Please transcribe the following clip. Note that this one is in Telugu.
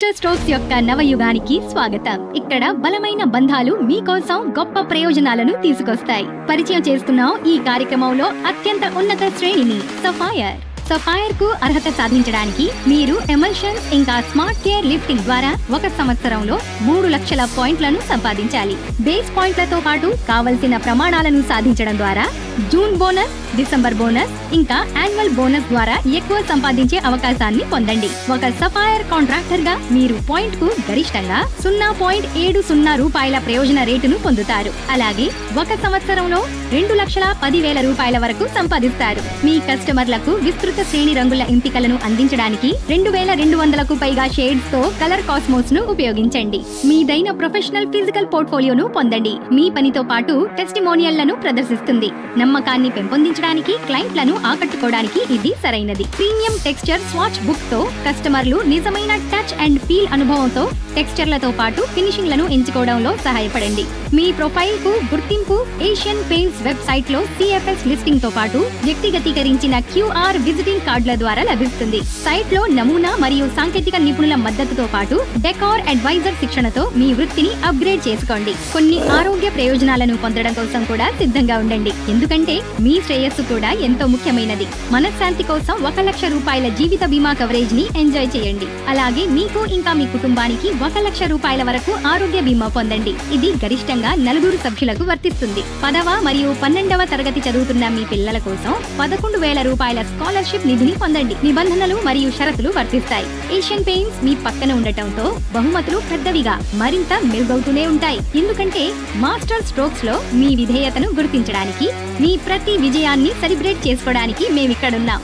మాస్టర్ స్ట్రోక్స్ యొక్క నవయుగానికి స్వాగతం. ఇక్కడ బలమైన బంధాలు మీకోసం గొప్ప ప్రయోజనాలను తీసుకొస్తాయి. పరిచయం చేస్తున్నాం ఈ కార్యక్రమంలో అత్యంత ఉన్నత శ్రేణిని సఫైర్. సఫైర్ కు అర్హత సాధించడానికి మీరు ఎమల్షన్స్ ఇంకా స్మార్ట్ కేర్ లిఫ్టింగ్ ద్వారా 1 సంవత్సరంలో 3 లక్షల పాయింట్లను సంపాదించాలి. బేస్ పాయింట్లతో పాటు కావలసిన ప్రమాణాలను సాధించడం ద్వారా జూన్ బోనస్, డిసెంబర్ బోనస్ ఇంకా యాన్యువల్ బోనస్ ద్వారా ఎక్కువ సంపాదించే అవకాశాన్ని పొందండి. ఒక సఫైర్ కాంట్రాక్టర్ గా మీరు పాయింట్ కు గరిష్టంగా 0.70 రూపాయల ప్రయోజన రేటును పొందుతారు. అలాగే 1 సంవత్సరంలో 2,10,000 రూపాయల వరకు సంపాదిస్తారు. మీ కస్టమర్లకు విస్తృత శ్రేణి రంగుల ఎంపికలను అందించడానికి 2,200కు పైగా షేడ్స్ తో కలర్ కాస్మోస్ ను ఉపయోగించండి. మీదైన ప్రొఫెషనల్ ఫిజికల్ పోర్ట్ఫోలియోను పొందండి. మీ పనితో పాటు టెస్టిమోనియల్లను ప్రదర్శిస్తుంది. నమ్మకాన్ని పెంపొందించడానికి, క్లయింట్లను ఆకట్టుకోవడానికి ఇది సరైనది. ప్రీమియం టెక్స్చర్ స్వాచ్ బుక్ తో కస్టమర్లు నిజమైన టచ్ అండ్ ఫీల్ అనుభవంతో టెక్స్చర్లతో పాటు ఫినిషింగ్లను ఎంచుకోవడంలో సహాయపడండి. మీ ప్రొఫైల్ కు గుర్తింపు ఏషియన్ పెయింట్స్ వెబ్సైట్ లో CFS లిస్టింగ్ తో పాటు వ్యక్తిగతీకరించిన QR విజిటింగ్ కార్డుల ద్వారా లభిస్తుంది. సైట్ లో నమూనా మరియు సాంకేతిక నిపుణుల మద్దతుతో పాటు డెకార్ అడ్వైజర్ శిక్షణతో మీ వృత్తిని అప్గ్రేడ్ చేసుకోండి. కొన్ని ఆరోగ్య ప్రయోజనాలను పొందడం కోసం కూడా సిద్ధంగా ఉండండి. ఎందుకంటే మీ శ్రేయస్సు కూడా ఎంతో ముఖ్యమైనది. మనశ్శాంతి కోసం 1 లక్ష రూపాయల జీవిత బీమా కవరేజ్ ని ఎంజాయ్ చేయండి. అలాగే మీకు ఇంకా మీ కుటుంబానికి 1 లక్ష రూపాయల వరకు ఆరోగ్య బీమా పొందండి. ఇది గరిష్టంగా 4 సభ్యులకు వర్తిస్తుంది. 10వ మరియు 12వ తరగతి చదువుతున్న మీ పిల్లల కోసం 11,000 రూపాయల స్కాలర్షిప్ నిధిని పొందండి. నిబంధనలు మరియు షరతులు వర్తిస్తాయి. ఏషియన్ పెయింట్స్ మీ పక్కన ఉండటంతో బహుమతులు పెద్దవిగా మరింత మెరుగవుతూనే ఉంటాయి. ఎందుకంటే మాస్టర్ స్ట్రోక్స్ లో మీ విధేయతను గుర్తించడానికి, మీ ప్రతి విజయాన్ని సెలబ్రేట్ చేసుకోవడానికి మేమిక్కడున్నాం.